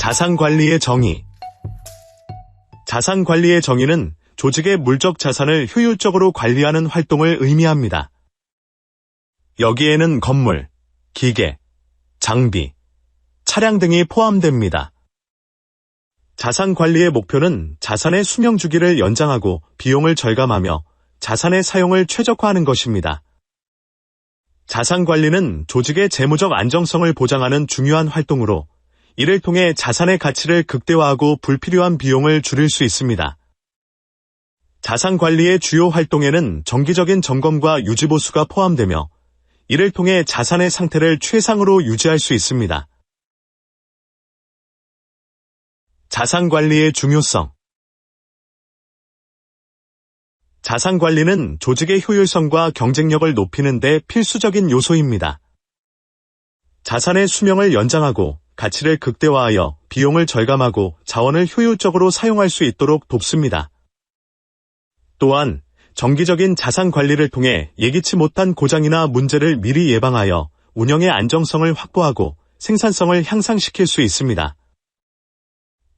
자산관리의 정의. 자산관리의 정의는 조직의 물적 자산을 효율적으로 관리하는 활동을 의미합니다. 여기에는 건물, 기계, 장비, 차량 등이 포함됩니다. 자산관리의 목표는 자산의 수명 주기를 연장하고 비용을 절감하며 자산의 사용을 최적화하는 것입니다. 자산관리는 조직의 재무적 안정성을 보장하는 중요한 활동으로 이를 통해 자산의 가치를 극대화하고 불필요한 비용을 줄일 수 있습니다. 자산관리의 주요 활동에는 정기적인 점검과 유지보수가 포함되며 이를 통해 자산의 상태를 최상으로 유지할 수 있습니다. 자산관리의 중요성. 자산관리는 조직의 효율성과 경쟁력을 높이는 데 필수적인 요소입니다. 자산의 수명을 연장하고 가치를 극대화하여 비용을 절감하고 자원을 효율적으로 사용할 수 있도록 돕습니다. 또한 정기적인 자산 관리를 통해 예기치 못한 고장이나 문제를 미리 예방하여 운영의 안정성을 확보하고 생산성을 향상시킬 수 있습니다.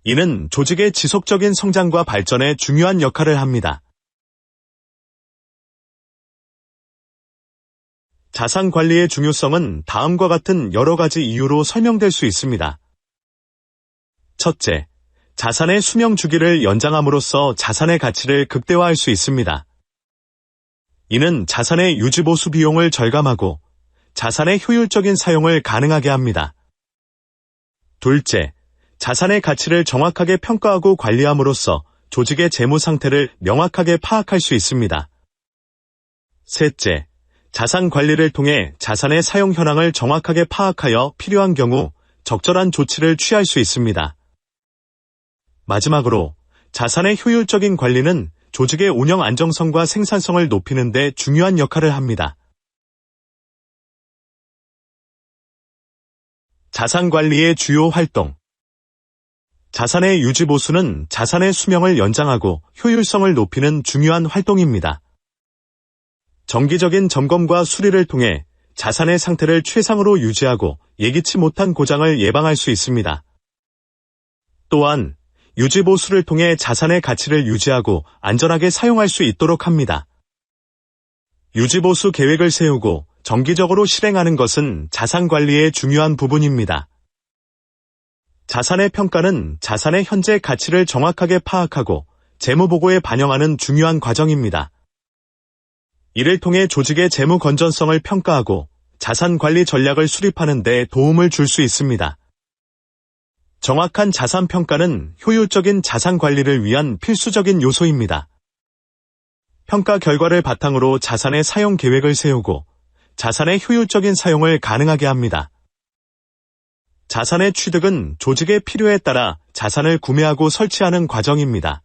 이는 조직의 지속적인 성장과 발전에 중요한 역할을 합니다. 자산 관리의 중요성은 다음과 같은 여러 가지 이유로 설명될 수 있습니다. 첫째, 자산의 수명 주기를 연장함으로써 자산의 가치를 극대화할 수 있습니다. 이는 자산의 유지보수 비용을 절감하고 자산의 효율적인 사용을 가능하게 합니다. 둘째, 자산의 가치를 정확하게 평가하고 관리함으로써 조직의 재무 상태를 명확하게 파악할 수 있습니다. 셋째, 자산 관리를 통해 자산의 사용 현황을 정확하게 파악하여 필요한 경우 적절한 조치를 취할 수 있습니다. 마지막으로 자산의 효율적인 관리는 조직의 운영 안정성과 생산성을 높이는 데 중요한 역할을 합니다. 자산 관리의 주요 활동. 자산의 유지 보수는 자산의 수명을 연장하고 효율성을 높이는 중요한 활동입니다. 정기적인 점검과 수리를 통해 자산의 상태를 최상으로 유지하고 예기치 못한 고장을 예방할 수 있습니다. 또한 유지보수를 통해 자산의 가치를 유지하고 안전하게 사용할 수 있도록 합니다. 유지보수 계획을 세우고 정기적으로 실행하는 것은 자산관리의 중요한 부분입니다. 자산의 평가는 자산의 현재 가치를 정확하게 파악하고 재무보고에 반영하는 중요한 과정입니다. 이를 통해 조직의 재무 건전성을 평가하고 자산관리 전략을 수립하는 데 도움을 줄 수 있습니다. 정확한 자산 평가는 효율적인 자산 관리를 위한 필수적인 요소입니다. 평가 결과를 바탕으로 자산의 사용 계획을 세우고 자산의 효율적인 사용을 가능하게 합니다. 자산의 취득은 조직의 필요에 따라 자산을 구매하고 설치하는 과정입니다.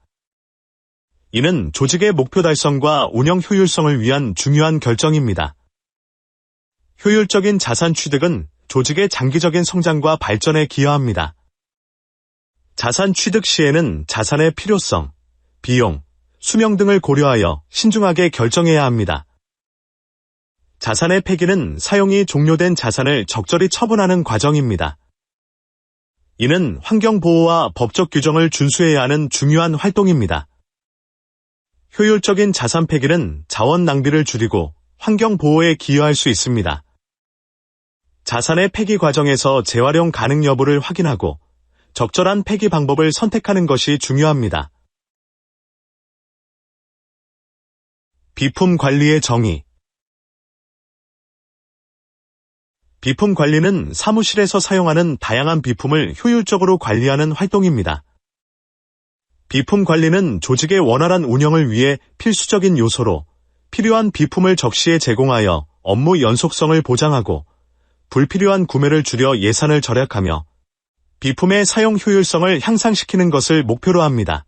이는 조직의 목표 달성과 운영 효율성을 위한 중요한 결정입니다. 효율적인 자산 취득은 조직의 장기적인 성장과 발전에 기여합니다. 자산 취득 시에는 자산의 필요성, 비용, 수명 등을 고려하여 신중하게 결정해야 합니다. 자산의 폐기는 사용이 종료된 자산을 적절히 처분하는 과정입니다. 이는 환경보호와 법적 규정을 준수해야 하는 중요한 활동입니다. 효율적인 자산 폐기는 자원 낭비를 줄이고 환경 보호에 기여할 수 있습니다. 자산의 폐기 과정에서 재활용 가능 여부를 확인하고 적절한 폐기 방법을 선택하는 것이 중요합니다. 비품 관리의 정의. 비품 관리는 사무실에서 사용하는 다양한 비품을 효율적으로 관리하는 활동입니다. 비품 관리는 조직의 원활한 운영을 위해 필수적인 요소로 필요한 비품을 적시에 제공하여 업무 연속성을 보장하고 불필요한 구매를 줄여 예산을 절약하며 비품의 사용 효율성을 향상시키는 것을 목표로 합니다.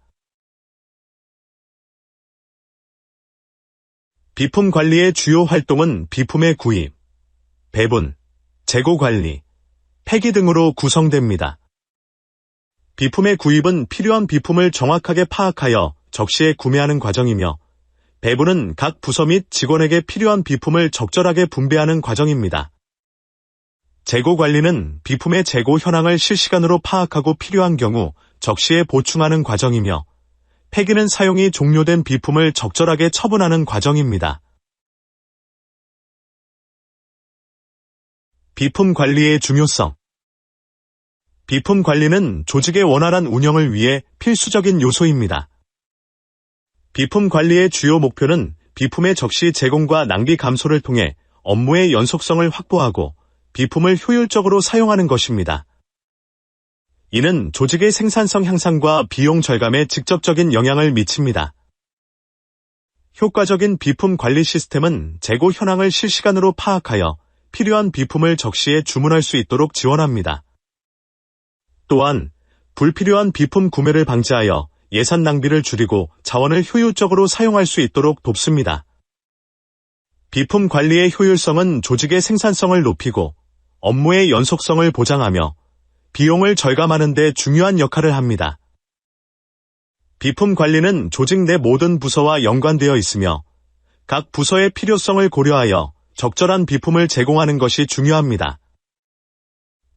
비품 관리의 주요 활동은 비품의 구입, 배분, 재고 관리, 폐기 등으로 구성됩니다. 비품의 구입은 필요한 비품을 정확하게 파악하여 적시에 구매하는 과정이며 배분은 각 부서 및 직원에게 필요한 비품을 적절하게 분배하는 과정입니다. 재고 관리는 비품의 재고 현황을 실시간으로 파악하고 필요한 경우 적시에 보충하는 과정이며, 폐기는 사용이 종료된 비품을 적절하게 처분하는 과정입니다. 비품 관리의 중요성. 비품 관리는 조직의 원활한 운영을 위해 필수적인 요소입니다. 비품 관리의 주요 목표는 비품의 적시 제공과 낭비 감소를 통해 업무의 연속성을 확보하고 비품을 효율적으로 사용하는 것입니다. 이는 조직의 생산성 향상과 비용 절감에 직접적인 영향을 미칩니다. 효과적인 비품 관리 시스템은 재고 현황을 실시간으로 파악하여 필요한 비품을 적시에 주문할 수 있도록 지원합니다. 또한 불필요한 비품 구매를 방지하여 예산 낭비를 줄이고 자원을 효율적으로 사용할 수 있도록 돕습니다. 비품 관리의 효율성은 조직의 생산성을 높이고 업무의 연속성을 보장하며 비용을 절감하는 데 중요한 역할을 합니다. 비품 관리는 조직 내 모든 부서와 연관되어 있으며 각 부서의 필요성을 고려하여 적절한 비품을 제공하는 것이 중요합니다.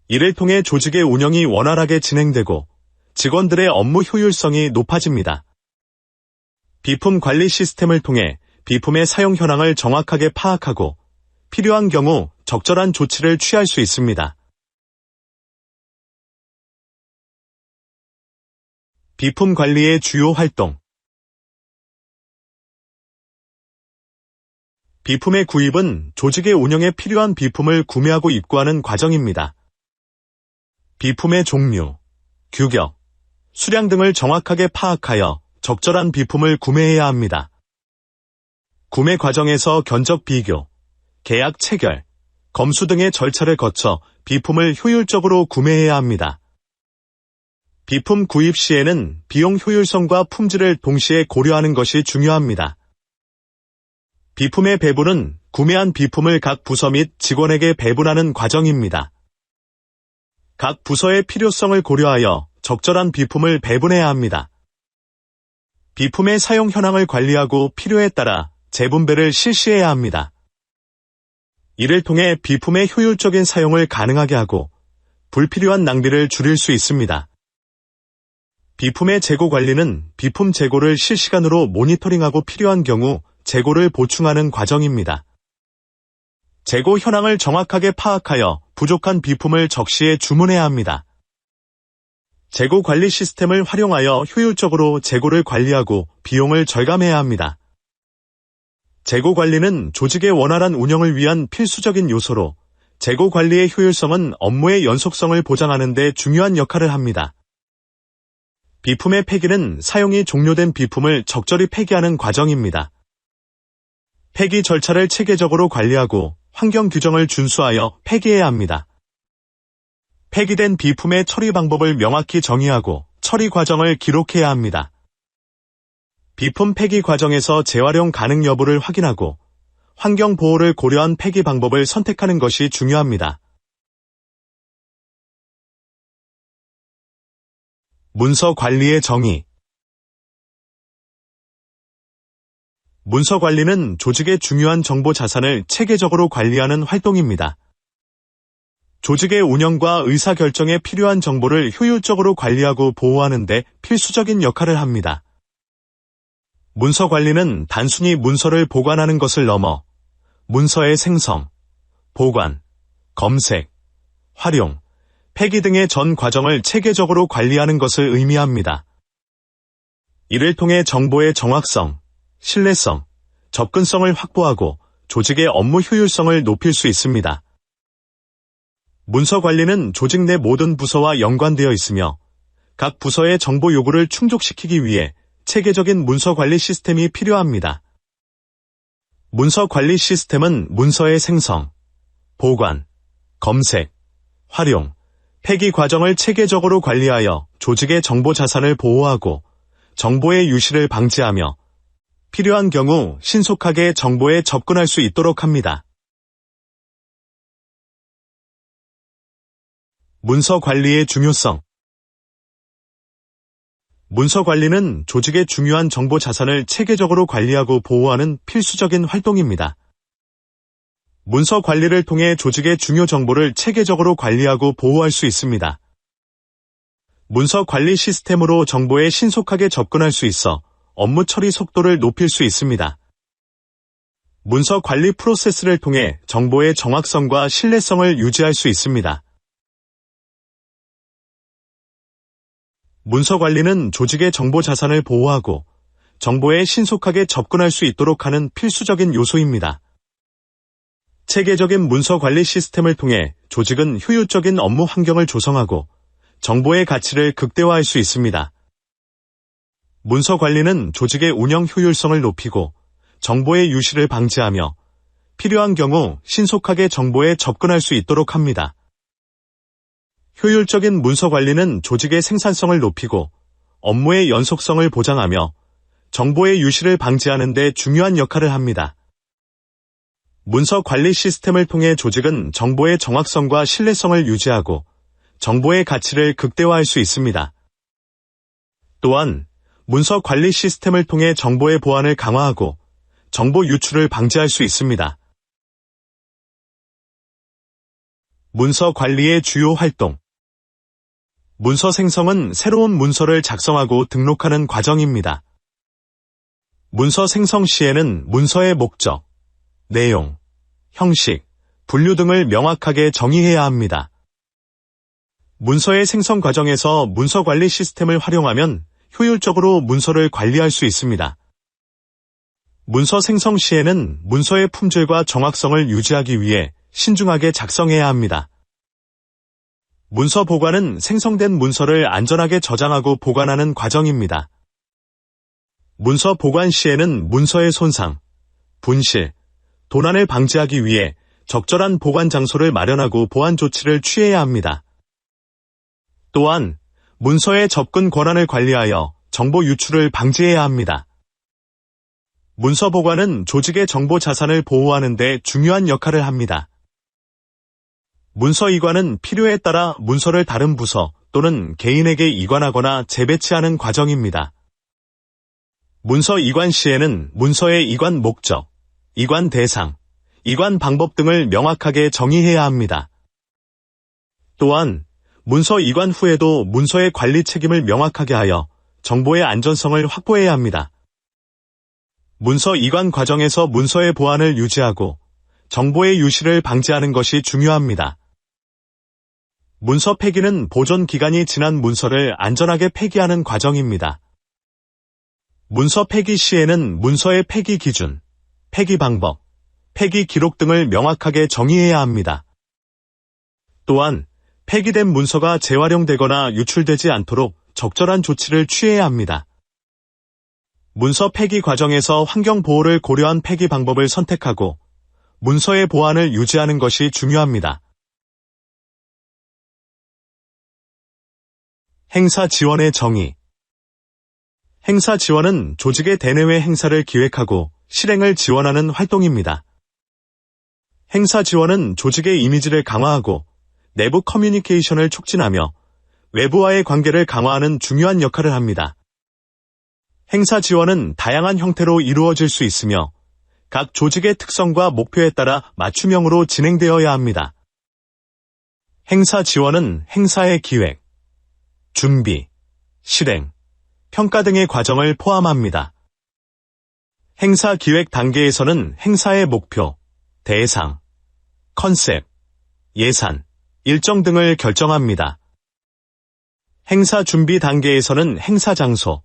이를 통해 조직의 운영이 원활하게 진행되고 직원들의 업무 효율성이 높아집니다. 비품 관리 시스템을 통해 비품의 사용 현황을 정확하게 파악하고 필요한 경우 적절한 조치를 취할 수 있습니다. 비품 관리의 주요 활동. 비품의 구입은 조직의 운영에 필요한 비품을 구매하고 입고하는 과정입니다. 비품의 종류, 규격, 수량 등을 정확하게 파악하여 적절한 비품을 구매해야 합니다. 구매 과정에서 견적 비교, 계약 체결, 검수 등의 절차를 거쳐 비품을 효율적으로 구매해야 합니다. 비품 구입 시에는 비용 효율성과 품질을 동시에 고려하는 것이 중요합니다. 비품의 배분은 구매한 비품을 각 부서 및 직원에게 배분하는 과정입니다. 각 부서의 필요성을 고려하여 적절한 비품을 배분해야 합니다. 비품의 사용 현황을 관리하고 필요에 따라 재분배를 실시해야 합니다. 이를 통해 비품의 효율적인 사용을 가능하게 하고 불필요한 낭비를 줄일 수 있습니다. 비품의 재고 관리는 비품 재고를 실시간으로 모니터링하고 필요한 경우 재고를 보충하는 과정입니다. 재고 현황을 정확하게 파악하여 부족한 비품을 적시에 주문해야 합니다. 재고 관리 시스템을 활용하여 효율적으로 재고를 관리하고 비용을 절감해야 합니다. 재고 관리는 조직의 원활한 운영을 위한 필수적인 요소로 재고 관리의 효율성은 업무의 연속성을 보장하는 데 중요한 역할을 합니다. 비품의 폐기는 사용이 종료된 비품을 적절히 폐기하는 과정입니다. 폐기 절차를 체계적으로 관리하고 환경 규정을 준수하여 폐기해야 합니다. 폐기된 비품의 처리 방법을 명확히 정의하고 처리 과정을 기록해야 합니다. 비품 폐기 과정에서 재활용 가능 여부를 확인하고 환경 보호를 고려한 폐기 방법을 선택하는 것이 중요합니다. 문서 관리의 정의. 문서 관리는 조직의 중요한 정보 자산을 체계적으로 관리하는 활동입니다. 조직의 운영과 의사결정에 필요한 정보를 효율적으로 관리하고 보호하는 데 필수적인 역할을 합니다. 문서 관리는 단순히 문서를 보관하는 것을 넘어 문서의 생성, 보관, 검색, 활용, 폐기 등의 전 과정을 체계적으로 관리하는 것을 의미합니다. 이를 통해 정보의 정확성, 신뢰성, 접근성을 확보하고 조직의 업무 효율성을 높일 수 있습니다. 문서 관리는 조직 내 모든 부서와 연관되어 있으며 각 부서의 정보 요구를 충족시키기 위해 체계적인 문서 관리 시스템이 필요합니다. 문서 관리 시스템은 문서의 생성, 보관, 검색, 활용, 폐기 과정을 체계적으로 관리하여 조직의 정보 자산을 보호하고 정보의 유실을 방지하며 필요한 경우 신속하게 정보에 접근할 수 있도록 합니다. 문서 관리의 중요성. 문서 관리는 조직의 중요한 정보 자산을 체계적으로 관리하고 보호하는 필수적인 활동입니다. 문서 관리를 통해 조직의 중요 정보를 체계적으로 관리하고 보호할 수 있습니다. 문서 관리 시스템으로 정보에 신속하게 접근할 수 있어 업무 처리 속도를 높일 수 있습니다. 문서 관리 프로세스를 통해 정보의 정확성과 신뢰성을 유지할 수 있습니다. 문서 관리는 조직의 정보 자산을 보호하고 정보에 신속하게 접근할 수 있도록 하는 필수적인 요소입니다. 체계적인 문서 관리 시스템을 통해 조직은 효율적인 업무 환경을 조성하고 정보의 가치를 극대화할 수 있습니다. 문서 관리는 조직의 운영 효율성을 높이고 정보의 유실을 방지하며 필요한 경우 신속하게 정보에 접근할 수 있도록 합니다. 효율적인 문서 관리는 조직의 생산성을 높이고 업무의 연속성을 보장하며 정보의 유실을 방지하는 데 중요한 역할을 합니다. 문서 관리 시스템을 통해 조직은 정보의 정확성과 신뢰성을 유지하고 정보의 가치를 극대화할 수 있습니다. 또한 문서 관리 시스템을 통해 정보의 보안을 강화하고 정보 유출을 방지할 수 있습니다. 문서 관리의 주요 활동. 문서 생성은 새로운 문서를 작성하고 등록하는 과정입니다. 문서 생성 시에는 문서의 목적, 내용, 형식, 분류 등을 명확하게 정의해야 합니다. 문서의 생성 과정에서 문서 관리 시스템을 활용하면 효율적으로 문서를 관리할 수 있습니다. 문서 생성 시에는 문서의 품질과 정확성을 유지하기 위해 신중하게 작성해야 합니다. 문서 보관은 생성된 문서를 안전하게 저장하고 보관하는 과정입니다. 문서 보관 시에는 문서의 손상, 분실, 도난을 방지하기 위해 적절한 보관 장소를 마련하고 보안 조치를 취해야 합니다. 또한 문서의 접근 권한을 관리하여 정보 유출을 방지해야 합니다. 문서 보관은 조직의 정보 자산을 보호하는 데 중요한 역할을 합니다. 문서 이관은 필요에 따라 문서를 다른 부서 또는 개인에게 이관하거나 재배치하는 과정입니다. 문서 이관 시에는 문서의 이관 목적, 이관 대상, 이관 방법 등을 명확하게 정의해야 합니다. 또한 문서 이관 후에도 문서의 관리 책임을 명확하게 하여 정보의 안전성을 확보해야 합니다. 문서 이관 과정에서 문서의 보안을 유지하고 정보의 유실을 방지하는 것이 중요합니다. 문서 폐기는 보존 기간이 지난 문서를 안전하게 폐기하는 과정입니다. 문서 폐기 시에는 문서의 폐기 기준, 폐기 방법, 폐기 기록 등을 명확하게 정의해야 합니다. 또한 폐기된 문서가 재활용되거나 유출되지 않도록 적절한 조치를 취해야 합니다. 문서 폐기 과정에서 환경 보호를 고려한 폐기 방법을 선택하고 문서의 보안을 유지하는 것이 중요합니다. 행사 지원의 정의. 행사 지원은 조직의 대내외 행사를 기획하고 실행을 지원하는 활동입니다. 행사 지원은 조직의 이미지를 강화하고 내부 커뮤니케이션을 촉진하며 외부와의 관계를 강화하는 중요한 역할을 합니다. 행사 지원은 다양한 형태로 이루어질 수 있으며 각 조직의 특성과 목표에 따라 맞춤형으로 진행되어야 합니다. 행사 지원은 행사의 기획, 준비, 실행, 평가 등의 과정을 포함합니다. 행사 기획 단계에서는 행사의 목표, 대상, 컨셉, 예산, 일정 등을 결정합니다. 행사 준비 단계에서는 행사 장소,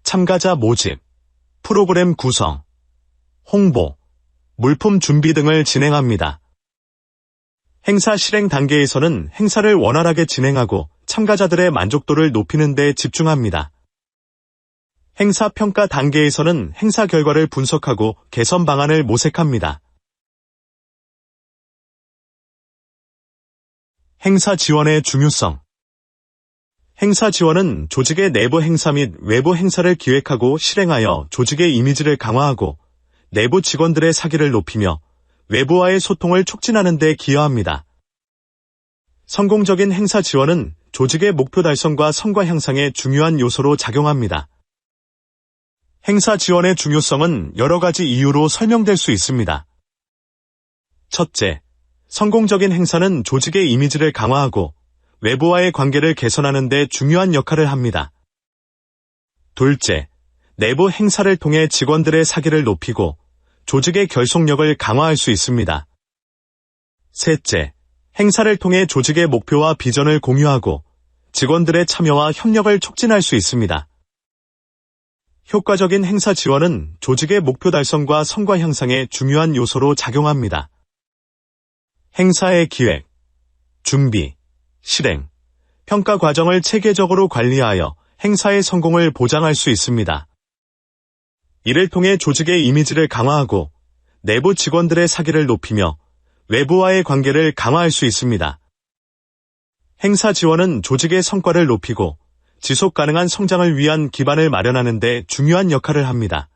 참가자 모집, 프로그램 구성, 홍보, 물품 준비 등을 진행합니다. 행사 실행 단계에서는 행사를 원활하게 진행하고 참가자들의 만족도를 높이는 데 집중합니다. 행사 평가 단계에서는 행사 결과를 분석하고 개선 방안을 모색합니다. 행사 지원의 중요성. 행사 지원은 조직의 내부 행사 및 외부 행사를 기획하고 실행하여 조직의 이미지를 강화하고 내부 직원들의 사기를 높이며 외부와의 소통을 촉진하는 데 기여합니다. 성공적인 행사 지원은 조직의 목표 달성과 성과 향상에 중요한 요소로 작용합니다. 행사 지원의 중요성은 여러 가지 이유로 설명될 수 있습니다. 첫째, 성공적인 행사는 조직의 이미지를 강화하고 외부와의 관계를 개선하는 데 중요한 역할을 합니다. 둘째, 내부 행사를 통해 직원들의 사기를 높이고 조직의 결속력을 강화할 수 있습니다. 셋째, 행사를 통해 조직의 목표와 비전을 공유하고 직원들의 참여와 협력을 촉진할 수 있습니다. 효과적인 행사 지원은 조직의 목표 달성과 성과 향상에 중요한 요소로 작용합니다. 행사의 기획, 준비, 실행, 평가 과정을 체계적으로 관리하여 행사의 성공을 보장할 수 있습니다. 이를 통해 조직의 이미지를 강화하고 내부 직원들의 사기를 높이며 외부와의 관계를 강화할 수 있습니다. 행사 지원은 조직의 성과를 높이고 지속 가능한 성장을 위한 기반을 마련하는 데 중요한 역할을 합니다.